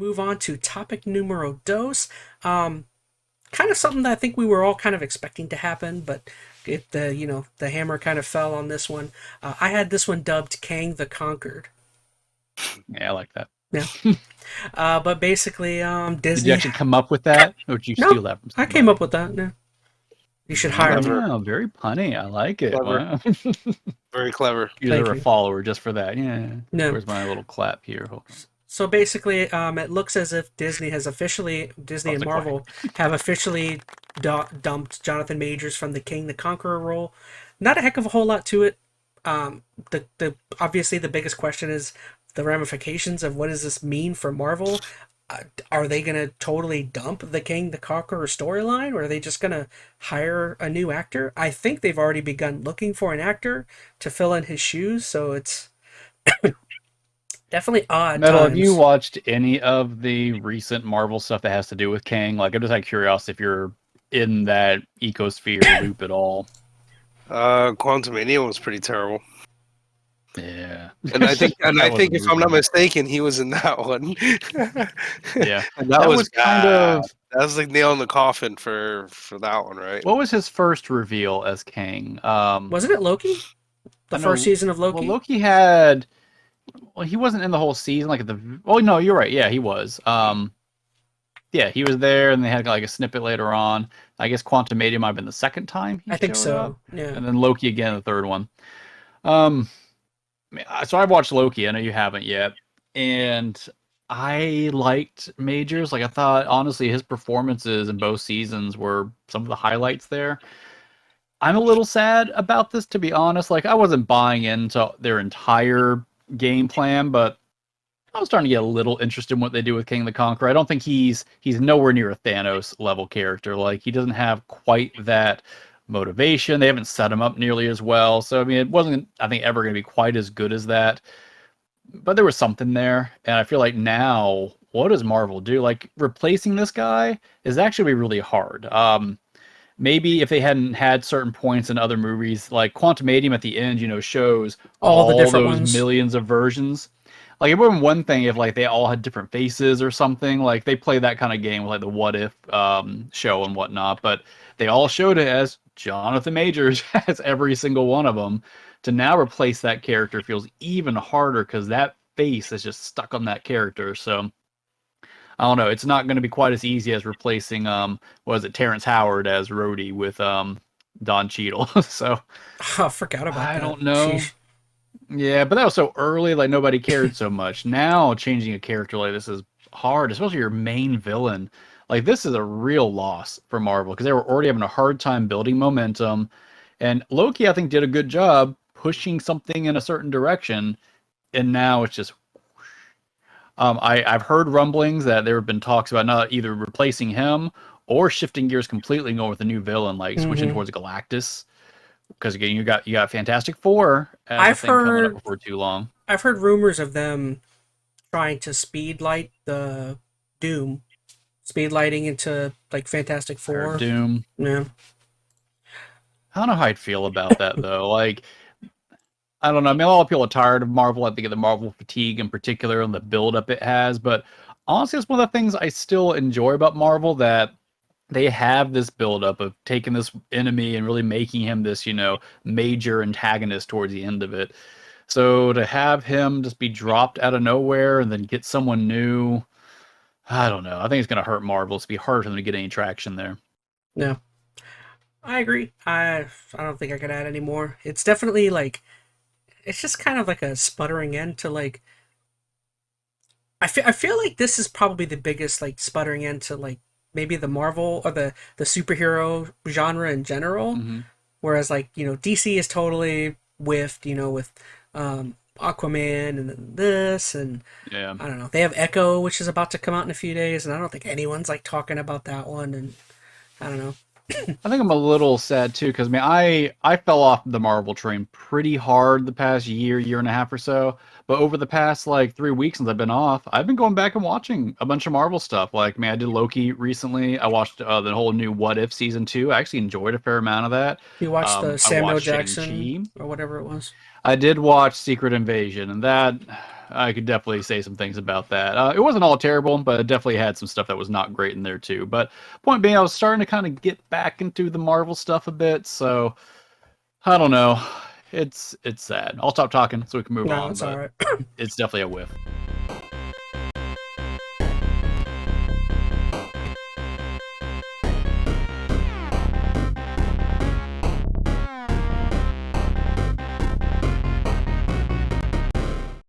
move on to topic numero dos. Kind of something that I think we were all kind of expecting to happen, but the hammer kind of fell on this one. I had this one dubbed Kang the Conquered. Yeah, I like that. Yeah. But basically, Disney. Did you actually come up with that, or did you steal that from somebody? I came up with that. Yeah. You should hire me. Wow, very punny. I like it. Clever. Wow. Very clever. You deserve a follower just for that. Yeah. No. Where's my little clap here? Hold on. So basically, it looks as if Disney and Marvel have officially dumped Jonathan Majors from the King the Conqueror role. Not a heck of a whole lot to it. Obviously the biggest question is the ramifications of what does this mean for Marvel. Are they going to totally dump the King the Conqueror storyline, or are they just going to hire a new actor? I think they've already begun looking for an actor to fill in his shoes, so it's definitely odd. Metal, times. have you watched any of the recent Marvel stuff that has to do with Kang? Like, I'm just out of curiosity if you're in that ecosphere loop at all. Quantumania was pretty terrible. Yeah, and I think if I'm not mistaken, he was in that one. Yeah, and that was kind of that was like nail in the coffin for that one, right? What was his first reveal as Kang? Wasn't it Loki? The first season of Loki. Well, Loki had. Well, he wasn't in the whole season. Like at the. Oh no, you're right. Yeah, he was. Yeah, he was there, and they had like a snippet later on. I guess Quantumania might have been the second time. I think so. Up. Yeah. And then Loki again, the third one. So I watched Loki. I know you haven't yet, and I liked Majors. Like I thought, honestly, his performances in both seasons were some of the highlights there. I'm a little sad about this, to be honest. Like I wasn't buying into their entire game plan, but I was starting to get a little interested in what they do with King the Conqueror. I don't think he's nowhere near a Thanos level character. Like he doesn't have quite that motivation. They haven't set him up nearly as well. So I mean, it wasn't, I think, ever going to be quite as good as that. But there was something there, and I feel like now, what does Marvel do? Like replacing this guy is actually really hard. Maybe if they hadn't had certain points in other movies, like Quantumanium at the end, shows all the different ones. Millions of versions. Like it would have been one thing if like they all had different faces or something. Like they play that kind of game with like the What If show and whatnot, but they all showed it as Jonathan Majors as every single one of them. To now replace that character feels even harder because that face is just stuck on that character. So I don't know. It's not going to be quite as easy as replacing Terrence Howard as Rhodey with Don Cheadle. So I forgot about that. I don't know. Sheesh. Yeah, but that was so early, like nobody cared so much. Now changing a character like this is hard, especially your main villain. Like this is a real loss for Marvel because they were already having a hard time building momentum. And Loki, I think, did a good job pushing something in a certain direction, and now it's just. I've heard rumblings that there have been talks about not either replacing him or shifting gears completely and going with a new villain, like switching towards Galactus. Because again, you got Fantastic Four. I've heard coming up before too long. I've heard rumors of them trying to speedlight the Doom, speedlighting into like Fantastic Four. Doom. Yeah. I don't know how I'd feel about that though. Like, I don't know. I mean, a lot of people are tired of Marvel. I think of the Marvel fatigue in particular and the build-up it has. But honestly, it's one of the things I still enjoy about Marvel, that they have this build-up of taking this enemy and really making him this, major antagonist towards the end of it. So to have him just be dropped out of nowhere and then get someone new, I don't know. I think it's going to hurt Marvel. It's going to be hard for them to get any traction there. Yeah. I agree. I don't think I could add any more. It's definitely like... It's just kind of like a sputtering end to like... I feel like this is probably the biggest like sputtering end to like maybe the Marvel or the superhero genre in general. Mm-hmm. Whereas like, DC is totally whiffed, with Aquaman and this and yeah. I don't know. They have Echo, which is about to come out in a few days, and I don't think anyone's like talking about that one, and I don't know. I think I'm a little sad too because I fell off the Marvel train pretty hard the past year and a half or so. But over the past like 3 weeks since I've been off, I've been going back and watching a bunch of Marvel stuff. Like, I did Loki recently. I watched the whole new What If season 2. I actually enjoyed a fair amount of that. You watched the Samuel Jackson or whatever it was. I did watch Secret Invasion, and that I could definitely say some things about that. It wasn't all terrible, but it definitely had some stuff that was not great in there too. But point being, I was starting to kind of get back into the Marvel stuff a bit, so I don't know. It's sad. I'll stop talking so we can move No, on, it's all but right. it's definitely a whiff.